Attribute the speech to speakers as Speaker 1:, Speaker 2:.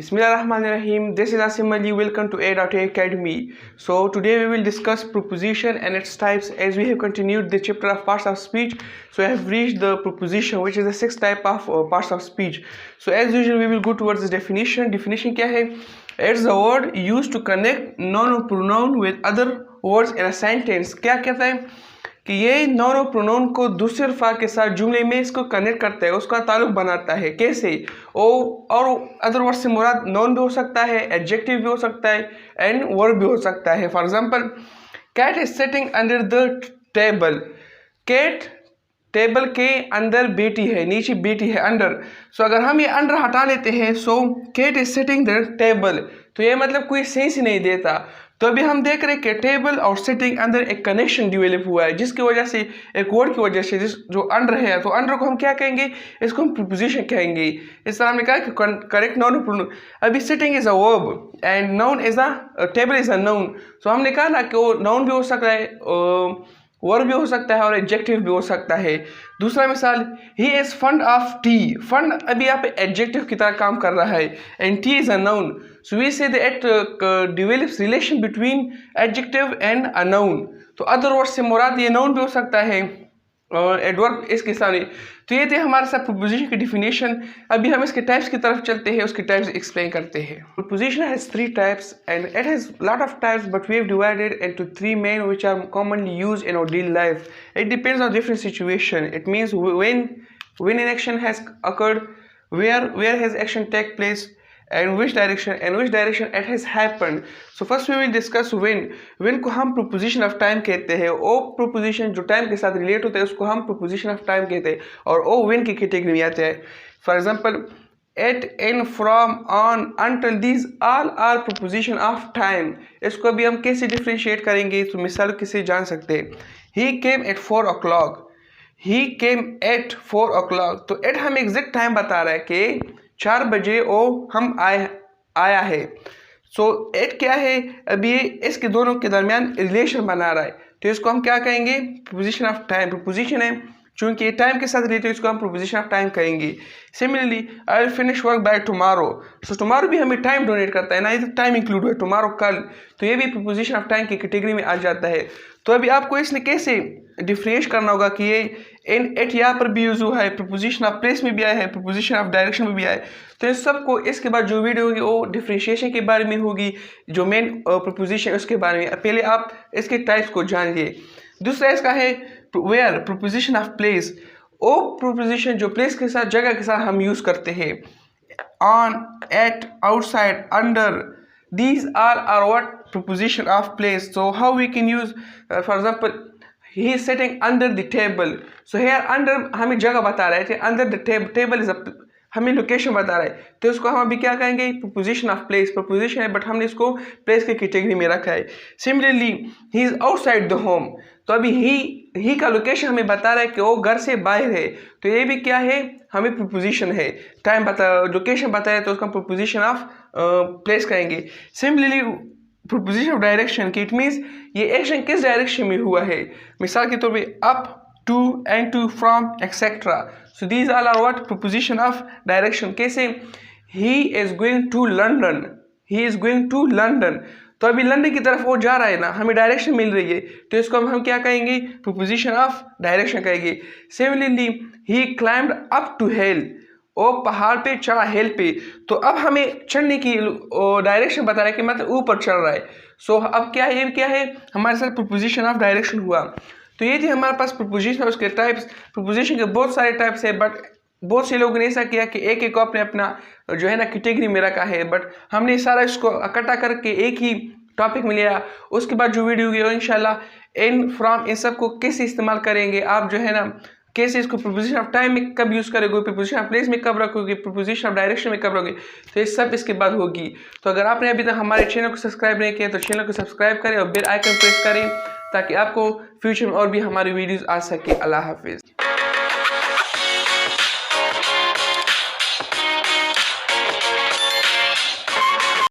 Speaker 1: Bismillahirrahmanirrahim. This is Asim Ali. Welcome to A.A Academy. So today we will discuss proposition and its types as we have continued the chapter of parts of speech. So I have reached the proposition, which is the sixth type of parts of speech. So as usual we will go towards the definition. Definition क्या है? It's the word used to connect noun or pronoun with other words in a sentence. क्या कहता है कि ये non और pronoun को दूसरे अल्फाज के साथ जुमले में इसको कनेक्ट करता है, उसका ताल्लुक बनाता है। कैसे? और अदर वर्ड से मुराद नॉन भी हो सकता है, एडजेक्टिव भी हो सकता है एंड वर्ब भी हो सकता है। For example, cat is sitting under the table. Cat table के अंदर बैठी है, नीचे बैठी है, अंडर। सो अगर हम ये अंडर हटा लेते हैं, so cat is sitting the table, तो ये मतलब कोई सेंस ही नहीं देता। तो अभी हम देख रहे हैं कि टेबल और सिटिंग अंदर एक कनेक्शन डेवलप हुआ है, जिसकी वजह से एक वर्ड की वजह से जो अंडर है, तो अंडर को हम क्या कहेंगे? इसको हम प्रीपोजिशन कहेंगे। इस तरह हमने कहा कि करेक्ट नाउन प्रोनाउन। अभी sitting is a verb and noun is a table is a noun. So हमने कहा ना कि वो नाउन भी हो सकता है, वर्ब भी हो सकता है और एडजेक्टिव भी हो सकता है। दूसरा मिसाल, he is fund of T. Fund अभी यहाँ पे एडजेक्टिव की तरह काम कर रहा है and T is a noun. So we say that develops relation between adjective and a noun. तो अदर वर्ड से मुराद ये नाउन भी हो सकता है और एडवर्ब इसके सामने। तो ये थे हमारे साथ प्रीपोजिशन की डिफिनेशन। अभी हम इसके टाइप्स की तरफ चलते हैं, उसके टाइप्स एक्सप्लेन करते हैं। Preposition has three types and it has lot of types, but we have divided into three main which are commonly used in our daily life. It depends on different situation. It means when an action has occurred, where has action take place, and which direction it has happened. So first we will discuss when को हम proposition of time कहते हैं। ओ proposition जो time के साथ relate होता है उसको हम proposition of time कहते हैं, और ओ when की कैटेगरी में आते हैं। For example, at, in, from, on, until, these all are proposition of time। इसको अभी हम कैसे differentiate करेंगे, तो मिसाल किसे जान सकते हैं। He came at 4 o'clock। He came at 4 o'clock। तो एट हम एग्जैक्ट टाइम बता रहा है कि 4 बजे ओ हम आया है। सो एट क्या है? अभी इसके दोनों के दरमियान रिलेशन बना रहा है, तो इसको हम क्या कहेंगे? Preposition of time. प्रीपोजिशन है चूंकि ये टाइम के साथ रिलेटेड, इसको हम प्रीपोजिशन ऑफ टाइम कहेंगे। Similarly, I will finish work by tomorrow. So tomorrow भी हमें टाइम डोनेट करता है ना, ये टाइम इंक्लूड हुआ, टुमारो कल, तो ये भी प्रीपोजिशन ऑफ टाइम की कैटेगरी में आ जाता है। तो अभी आपको इसलिए कैसे डिफरेंशिएट करना होगा कि ये इन एट यहाँ पर भी यूज हुआ है, प्रीपोजिशन ऑफ प्लेस में भी आया है, प्रीपोजिशन ऑफ डायरेक्शन में भी आया है। तो इस सबको इसके बाद जो वीडियो होगी वो डिफरेंशिएशन के बारे में होगी, जो मेन प्रीपोजिशन उसके बारे में। पहले आप इसके टाइप्स को जान लिए। दूसरा इसका है वेयर, प्रीपोजिशन ऑफ प्लेस। ओ प्रीपोजिशन जो प्लेस के साथ, जगह के साथ हम यूज करते हैं। On, at, outside, under, these all are what? Preposition of place. So how we can use, for example, he is sitting under the table. So here under हमें जगह बता रहा है कि under the table is a, हमें location बता रहा है, तो इसको हम अभी क्या कहेंगे? Preposition of place. प्रीपोजिशन है बट हमने इसको प्लेस की कैटेगरी में रखा है। Similarly, he is outside the home. तो अभी ही का लोकेशन हमें बता रहा है कि वो घर से बाहर है, तो ये भी क्या है? हमें प्रीपोजिशन है। टाइम बता, लोकेशन बताया, तो उसका प्रीपोजिशन ऑफ प्लेस कहेंगे। सिमिलरली, प्रीपोजिशन ऑफ डायरेक्शन की, इट मीन्स ये एक्शन किस डायरेक्शन में हुआ है। मिसाल के तौर पे up, to, and to, from, etcetera. So these all are what? Preposition of direction. कैसे? He is going to London. He is going to London, तो अभी लंदन की तरफ वो जा रहा है ना, हमें डायरेक्शन मिल रही है, तो इसको हम क्या कहेंगे? प्रीपोजिशन ऑफ डायरेक्शन कहेंगे। Similarly, he climbed up to hill. ओ पहाड़ पे चढ़ा, हिल पे, तो अब हमें चढ़ने की डायरेक्शन बता रहा है कि मतलब ऊपर चढ़ रहा है। सो अब क्या है? ये क्या है? हमारे साथ प्रीपोजिशन ऑफ डायरेक्शन हुआ। तो ये थी हमारे पास प्रीपोजिशन, उसके टाइप्स। प्रीपोजिशन के बहुत सारे टाइप्स है, बट बहुत से लोगों ने ऐसा किया कि एक एक को अपने अपना जो है ना कैटेगरी में रखा है, बट हमने सारा इसको इकट्ठा करके एक ही टॉपिक में लिया। उसके बाद जो वीडियो होगी इंशाल्लाह इन, फ्रॉम, इन सब को कैसे इस्तेमाल करेंगे आप, जो है ना कैसे इसको प्रीपोजिशन ऑफ टाइम में कब यूज़ करोगे, प्रीपोजिशन ऑफ प्लेस में कब रखोगे, प्रीपोजिशन ऑफ डायरेक्शन में कब रखोगे, तो ये सब इसके बाद होगी। तो अगर आपने अभी तक हमारे चैनल को सब्सक्राइब नहीं किया तो चैनल को सब्सक्राइब करें और बेल आइकन प्रेस करें, ताकि आपको फ्यूचर में और भी हमारी वीडियोज़ आ सके। अल्लाह हाफिज़।